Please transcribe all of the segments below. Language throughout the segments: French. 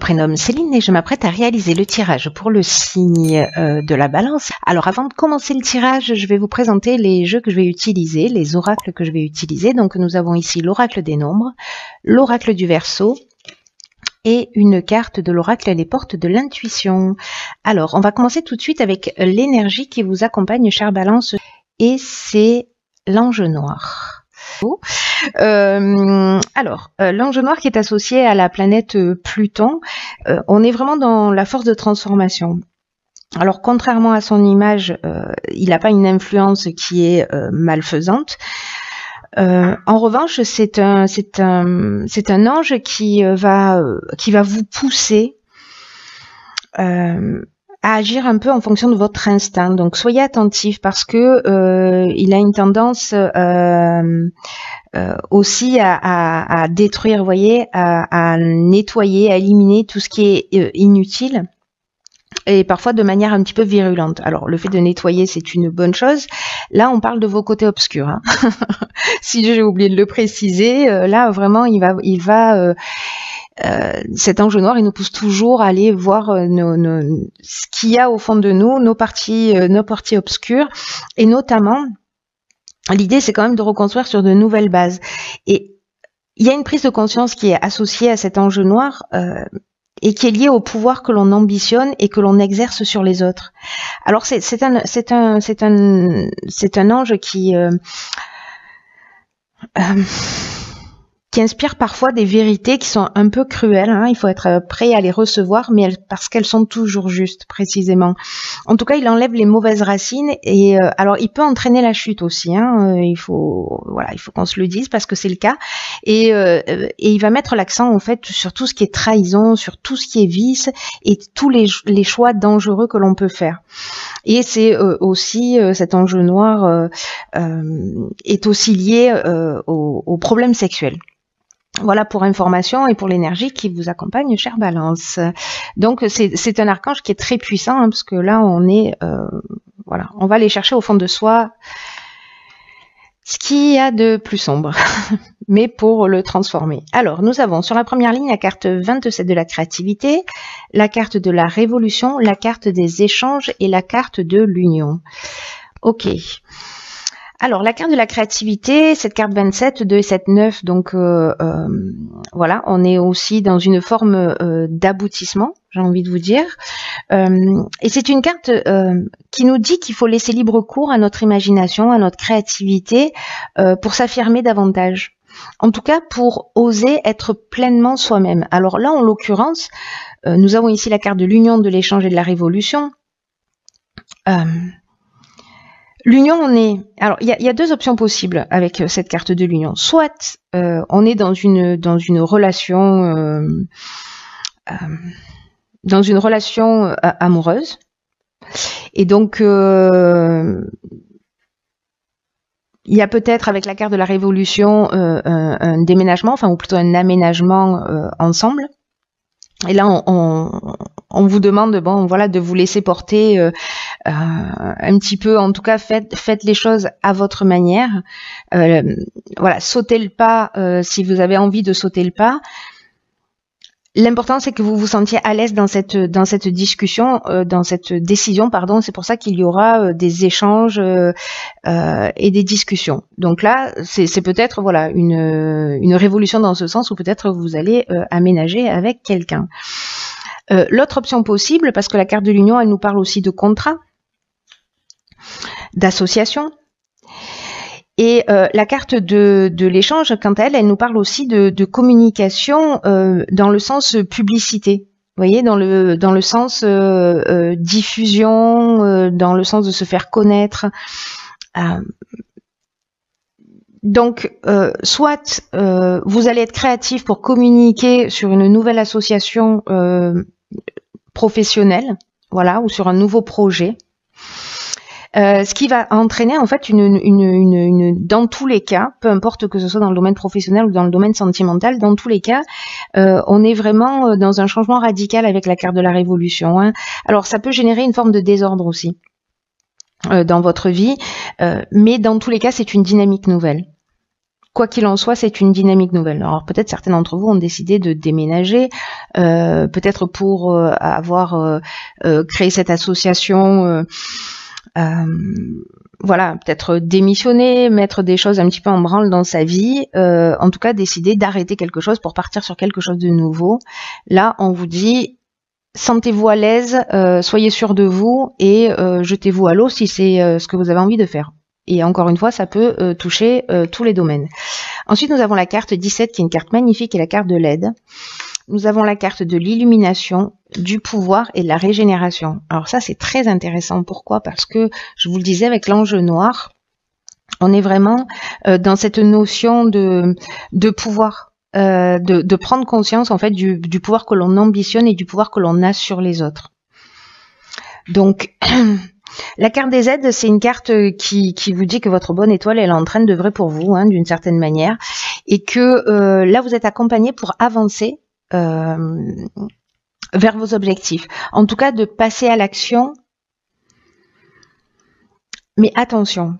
prénomme Céline et je m'apprête à réaliser le tirage pour le signe de la Balance. Alors avant de commencer le tirage, je vais vous présenter les jeux que je vais utiliser, les oracles que je vais utiliser. Donc nous avons ici l'oracle des nombres, l'oracle du Verseau et une carte de l'oracle Les portes de l'intuition. Alors on va commencer tout de suite avec l'énergie qui vous accompagne, chère Balance, et c'est l'ange noir. L'ange noir qui est associé à la planète Pluton, on est vraiment dans la force de transformation. Alors contrairement à son image, il n'a pas une influence qui est malfaisante. En revanche, c'est un ange qui va vous pousser à agir un peu en fonction de votre instinct. Donc soyez attentifs parce que il a une tendance aussi à détruire, vous voyez, à nettoyer, à éliminer tout ce qui est inutile et parfois de manière un petit peu virulente. Alors le fait de nettoyer, c'est une bonne chose. Là, on parle de vos côtés obscurs. Hein. Si j'ai oublié de le préciser, là vraiment, cet ange noir, il nous pousse toujours à aller voir ce qu'il y a au fond de nous, nos parties obscures, et notamment, l'idée, c'est quand même de reconstruire sur de nouvelles bases. Et il y a une prise de conscience qui est associée à cet ange noir et qui est liée au pouvoir que l'on ambitionne et que l'on exerce sur les autres. Alors c'est un ange qui inspire parfois des vérités qui sont un peu cruelles. Hein. Il faut être prêt à les recevoir, mais parce qu'elles sont toujours justes, précisément. En tout cas, il enlève les mauvaises racines et alors il peut entraîner la chute aussi. Hein. Il faut qu'on se le dise parce que c'est le cas. Et il va mettre l'accent en fait sur tout ce qui est trahison, sur tout ce qui est vice et tous les choix dangereux que l'on peut faire. Et c'est aussi cet ange noir est aussi lié aux problèmes sexuels. Voilà pour information et pour l'énergie qui vous accompagne, chère Balance. Donc c'est un archange qui est très puissant hein, parce que là on est on va aller chercher au fond de soi ce qu'il y a de plus sombre, mais pour le transformer. Alors nous avons sur la première ligne la carte 27 de la créativité, la carte de la révolution, la carte des échanges et la carte de l'union. Ok. Alors, la carte de la créativité, cette carte 27, 2 et 7, 9, donc voilà, on est aussi dans une forme d'aboutissement, j'ai envie de vous dire. Et c'est une carte qui nous dit qu'il faut laisser libre cours à notre imagination, à notre créativité, pour s'affirmer davantage. En tout cas, pour oser être pleinement soi-même. Alors là, en l'occurrence, nous avons ici la carte de l'union, de l'échange et de la révolution. L'union, alors il y a deux options possibles avec cette carte de l'union. Soit on est dans une relation amoureuse, et donc il y a peut-être avec la carte de la révolution un déménagement, enfin ou plutôt un aménagement ensemble. Et là, on vous demande, de vous laisser porter un petit peu. En tout cas, faites les choses à votre manière. Sautez le pas si vous avez envie de sauter le pas. L'important, c'est que vous vous sentiez à l'aise dans cette discussion, dans cette décision, pardon. C'est pour ça qu'il y aura des échanges et des discussions. Donc là, c'est peut-être une révolution dans ce sens, ou peut-être vous allez aménager avec quelqu'un. L'autre option possible, parce que la carte de l'union, elle nous parle aussi de contrat, d'association. Et la carte de l'échange, quant à elle, elle nous parle aussi de communication dans le sens publicité. Vous voyez, dans le sens diffusion, dans le sens de se faire connaître. Donc, soit vous allez être créatif pour communiquer sur une nouvelle association professionnelle, voilà, ou sur un nouveau projet. Ce qui va entraîner en fait dans tous les cas, peu importe que ce soit dans le domaine professionnel ou dans le domaine sentimental, dans tous les cas, on est vraiment dans un changement radical avec la carte de la révolution. Hein. Alors ça peut générer une forme de désordre aussi dans votre vie, mais dans tous les cas, c'est une dynamique nouvelle. Quoi qu'il en soit, c'est une dynamique nouvelle. Alors peut-être certains d'entre vous ont décidé de déménager, peut-être pour avoir créé cette association, voilà, peut-être démissionner, mettre des choses un petit peu en branle dans sa vie, en tout cas décider d'arrêter quelque chose pour partir sur quelque chose de nouveau. Là, on vous dit, sentez-vous à l'aise, soyez sûr de vous et jetez-vous à l'eau si c'est ce que vous avez envie de faire. Et encore une fois, ça peut toucher tous les domaines. Ensuite, nous avons la carte 17 qui est une carte magnifique et la carte de l'aide. Nous avons la carte de l'illumination, du pouvoir et de la régénération. Alors ça, c'est très intéressant. Pourquoi? Parce que, je vous le disais, avec l'ange noir, on est vraiment dans cette notion de pouvoir, de prendre conscience en fait du pouvoir que l'on ambitionne et du pouvoir que l'on a sur les autres. Donc, la carte des aides, c'est une carte qui vous dit que votre bonne étoile, elle est en train d'œuvrer pour vous, hein, d'une certaine manière, et que là, vous êtes accompagné pour avancer vers vos objectifs. En tout cas, de passer à l'action. Mais attention,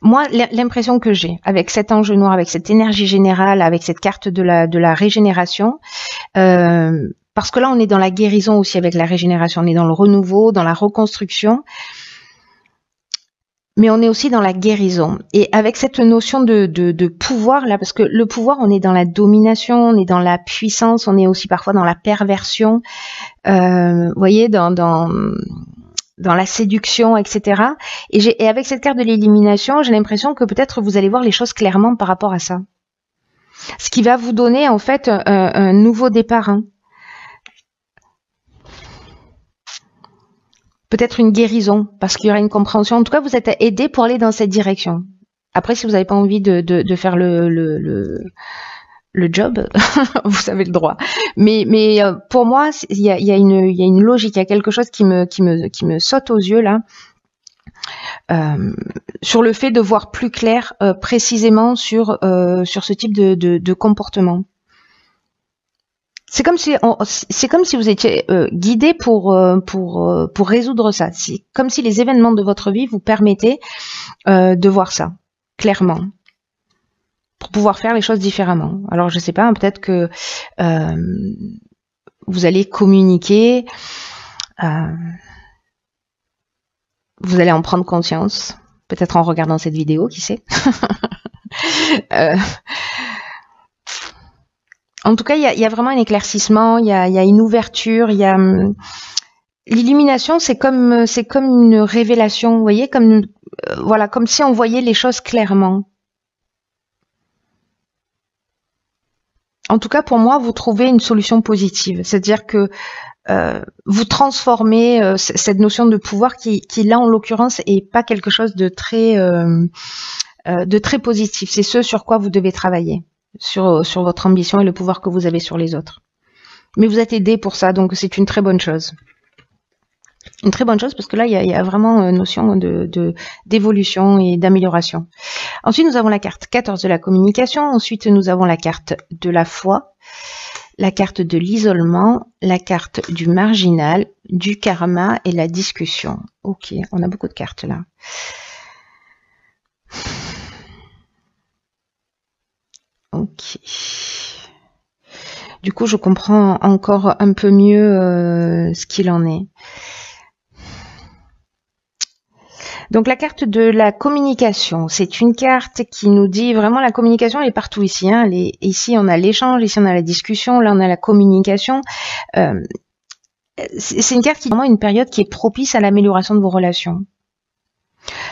moi, l'impression que j'ai avec cet ange noir, avec cette énergie générale, avec cette carte de la régénération, parce que là, on est dans la guérison aussi avec la régénération, on est dans le renouveau, dans la reconstruction, mais on est aussi dans la guérison. Et avec cette notion de pouvoir, là, parce que le pouvoir, on est dans la domination, on est dans la puissance, on est aussi parfois dans la perversion, vous voyez, dans la séduction, etc. Et avec cette carte de l'élimination, j'ai l'impression que peut-être vous allez voir les choses clairement par rapport à ça. Ce qui va vous donner, en fait, un nouveau départ, hein. Peut-être une guérison, parce qu'il y aura une compréhension. En tout cas, vous êtes aidé pour aller dans cette direction. Après, si vous n'avez pas envie de faire le job, vous avez le droit. Mais pour moi, il y a une logique, il y a quelque chose qui me saute aux yeux là, sur le fait de voir plus clair précisément sur ce type de comportement. C'est comme si vous étiez guidé pour résoudre ça. C'est comme si les événements de votre vie vous permettaient de voir ça clairement, pour pouvoir faire les choses différemment. Alors je sais pas, hein, peut-être que vous allez communiquer, vous allez en prendre conscience, peut-être en regardant cette vidéo, qui sait. En tout cas, il y a vraiment un éclaircissement, il y a une ouverture, il y a l'illumination, c'est comme une révélation, vous voyez, comme voilà, comme si on voyait les choses clairement. En tout cas, pour moi, vous trouvez une solution positive, c'est-à-dire que vous transformez cette notion de pouvoir qui là, en l'occurrence, est pas quelque chose de très positif. C'est ce sur quoi vous devez travailler. Sur votre ambition et le pouvoir que vous avez sur les autres. Mais vous êtes aidé pour ça, donc c'est une très bonne chose. Une très bonne chose parce que là, il y a vraiment une notion d'évolution et d'amélioration. Ensuite, nous avons la carte 14 de la communication. Ensuite, nous avons la carte de la foi, la carte de l'isolement, la carte du marginal, du karma et la discussion. Ok, on a beaucoup de cartes là. Ok. Du coup, je comprends encore un peu mieux ce qu'il en est. Donc la carte de la communication, c'est une carte qui nous dit vraiment la communication, elle est partout ici. Hein. Ici, on a l'échange, ici, on a la discussion, là, on a la communication. C'est une carte qui est vraiment une période qui est propice à l'amélioration de vos relations.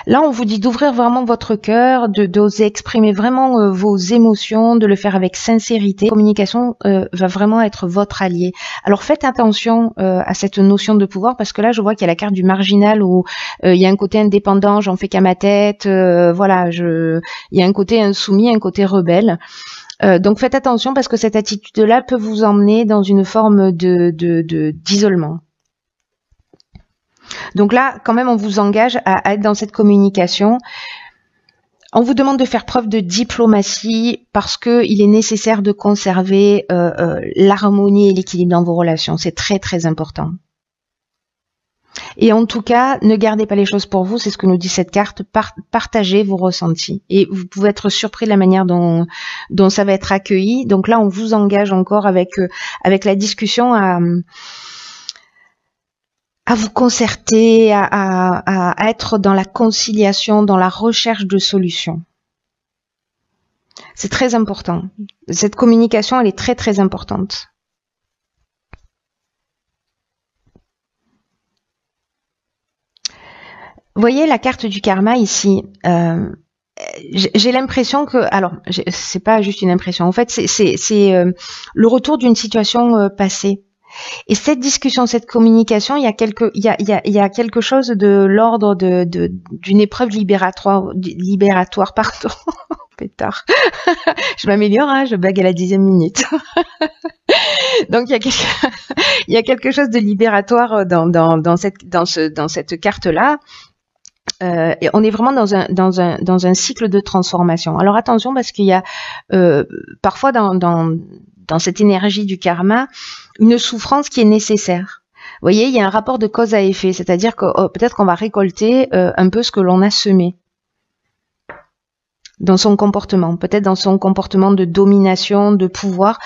Là, on vous dit d'ouvrir vraiment votre cœur, d'oser exprimer vraiment vos émotions, de le faire avec sincérité. La communication va vraiment être votre allié. Alors faites attention à cette notion de pouvoir parce que là, je vois qu'il y a la carte du marginal où il y a un côté indépendant, j'en fais qu'à ma tête. Voilà, il y a un côté insoumis, un côté rebelle. Donc faites attention parce que cette attitude-là peut vous emmener dans une forme d'isolement. Donc là, quand même, on vous engage à être dans cette communication. On vous demande de faire preuve de diplomatie parce que il est nécessaire de conserver l'harmonie et l'équilibre dans vos relations. C'est très, très important. Et en tout cas, ne gardez pas les choses pour vous, c'est ce que nous dit cette carte, partagez vos ressentis. Et vous pouvez être surpris de la manière dont ça va être accueilli. Donc là, on vous engage encore avec la discussion à vous concerter, à être dans la conciliation, dans la recherche de solutions. C'est très important. Cette communication, elle est très très importante. Vous voyez la carte du karma ici. J'ai l'impression que, alors, c'est pas juste une impression. En fait, c'est le retour d'une situation passée. Et cette discussion, cette communication, il y a quelque chose de l'ordre d'une épreuve libératoire, pardon. Pétard. Je m'améliore, hein, je bague à la 10e minute. Donc il y a quelque chose de libératoire dans cette carte-là. Et on est vraiment dans un cycle de transformation. Alors attention, parce qu'il y a parfois dans cette énergie du karma une souffrance qui est nécessaire. Vous voyez, il y a un rapport de cause à effet, c'est-à-dire que peut-être qu'on va récolter un peu ce que l'on a semé dans son comportement, peut-être dans son comportement de domination, de pouvoir.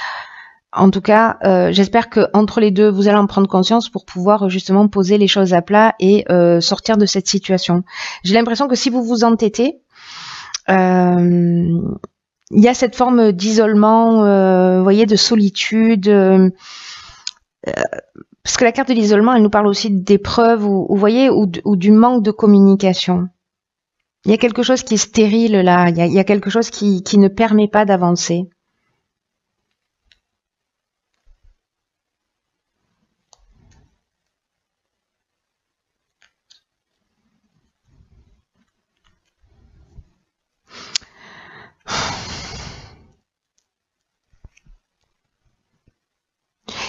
En tout cas, j'espère que entre les deux, vous allez en prendre conscience pour pouvoir justement poser les choses à plat et sortir de cette situation. J'ai l'impression que si vous vous entêtez, il y a cette forme d'isolement, vous voyez, de solitude. Parce que la carte de l'isolement, elle nous parle aussi d'épreuves, vous voyez, ou du manque de communication. Il y a quelque chose qui est stérile là, il y a quelque chose qui ne permet pas d'avancer.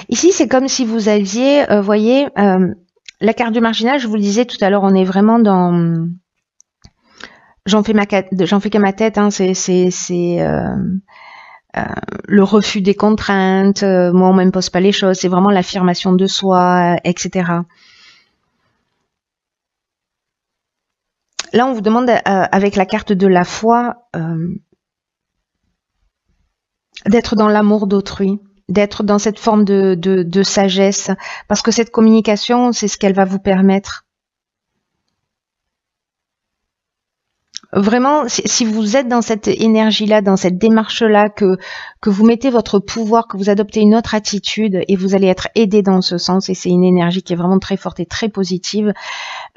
Ici, c'est comme si vous aviez, voyez, la carte du marginal, je vous le disais tout à l'heure, on est vraiment dans... J'en fais qu'à ma tête, hein, c'est le refus des contraintes, moi on m'impose pas les choses, c'est vraiment l'affirmation de soi, etc. Là, on vous demande, avec la carte de la foi, d'être dans l'amour d'autrui, d'être dans cette forme de sagesse, parce que cette communication, c'est ce qu'elle va vous permettre. Vraiment, si vous êtes dans cette énergie-là, dans cette démarche-là, que vous mettez votre pouvoir, que vous adoptez une autre attitude et vous allez être aidé dans ce sens, et c'est une énergie qui est vraiment très forte et très positive,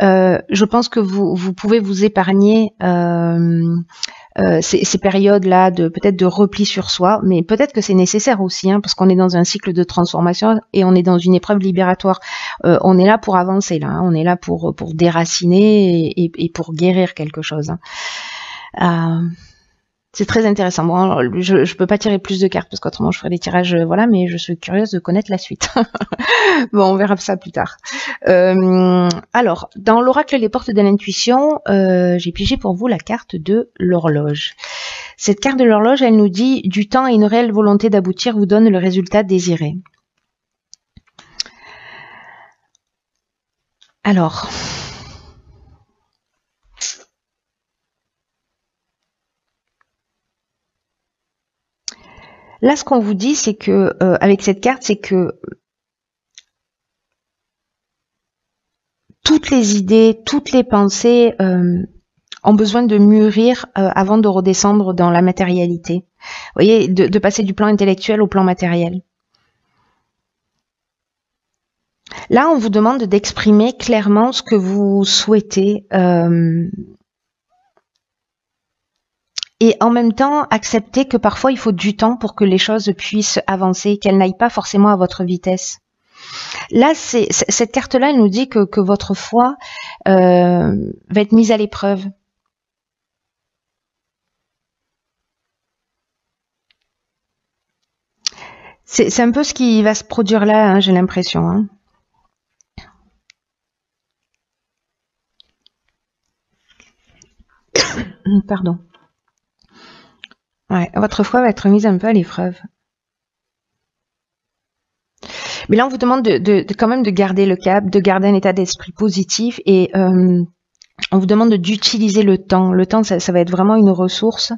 je pense que vous pouvez vous épargner ces périodes-là peut-être de repli sur soi, mais peut-être que c'est nécessaire aussi, hein, parce qu'on est dans un cycle de transformation et on est dans une épreuve libératoire. On est là pour avancer, là, hein, on est là pour déraciner et pour guérir quelque chose. Hein. C'est très intéressant. Bon, alors, je peux pas tirer plus de cartes parce qu'autrement je ferais des tirages, voilà, mais je suis curieuse de connaître la suite. Bon, on verra ça plus tard. Alors, dans l'oracle Les Portes de l'intuition, j'ai pigé pour vous la carte de l'horloge. Cette carte de l'horloge, elle nous dit « Du temps et une réelle volonté d'aboutir vous donne le résultat désiré ». Alors... Là, ce qu'on vous dit, c'est que avec cette carte, c'est que toutes les idées, toutes les pensées ont besoin de mûrir avant de redescendre dans la matérialité. Vous voyez, de passer du plan intellectuel au plan matériel. Là, on vous demande d'exprimer clairement ce que vous souhaitez. Et en même temps, accepter que parfois il faut du temps pour que les choses puissent avancer, qu'elles n'aillent pas forcément à votre vitesse. Là, cette carte-là, elle nous dit que votre foi va être mise à l'épreuve. C'est un peu ce qui va se produire là, hein, j'ai l'impression. Hein. Pardon. Ouais, votre foi va être mise un peu à l'épreuve. Mais là, on vous demande quand même de garder le cap, de garder un état d'esprit positif et on vous demande d'utiliser le temps. Le temps, ça va être vraiment une ressource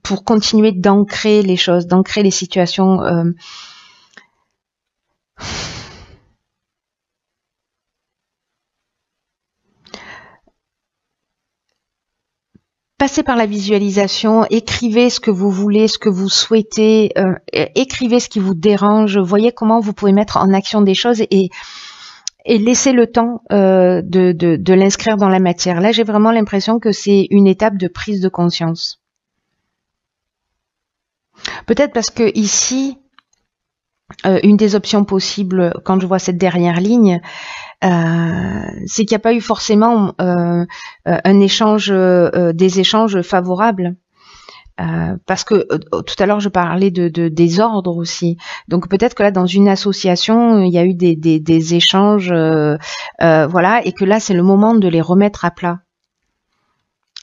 pour continuer d'ancrer les choses, d'ancrer les situations. Passez par la visualisation, écrivez ce que vous voulez, ce que vous souhaitez, écrivez ce qui vous dérange, voyez comment vous pouvez mettre en action des choses et laissez le temps de l'inscrire dans la matière. Là, j'ai vraiment l'impression que c'est une étape de prise de conscience. Peut-être parce que ici, une des options possibles, quand je vois cette dernière ligne, c'est qu'il n'y a pas eu forcément un échange, des échanges favorables. Parce que tout à l'heure je parlais des ordres aussi. Donc peut-être que là dans une association il y a eu des échanges, voilà, et que là c'est le moment de les remettre à plat,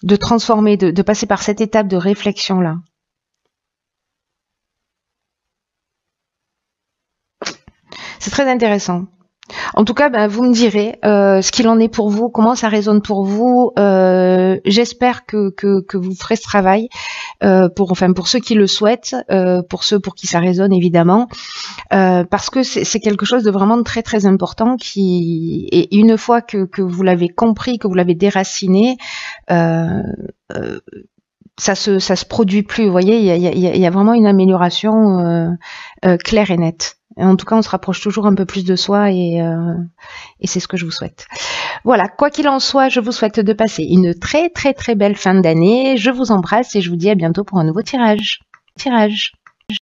de transformer, de passer par cette étape de réflexion là. C'est très intéressant. En tout cas, vous me direz ce qu'il en est pour vous, comment ça résonne pour vous. J'espère que vous ferez ce travail pour ceux qui le souhaitent, pour ceux pour qui ça résonne évidemment, parce que c'est quelque chose de vraiment très très important et une fois que vous l'avez compris, que vous l'avez déraciné, ça se produit plus. Vous voyez, il y a vraiment une amélioration claire et nette. En tout cas, on se rapproche toujours un peu plus de soi et c'est ce que je vous souhaite. Voilà, quoi qu'il en soit, je vous souhaite de passer une très très très belle fin d'année. Je vous embrasse et je vous dis à bientôt pour un nouveau tirage.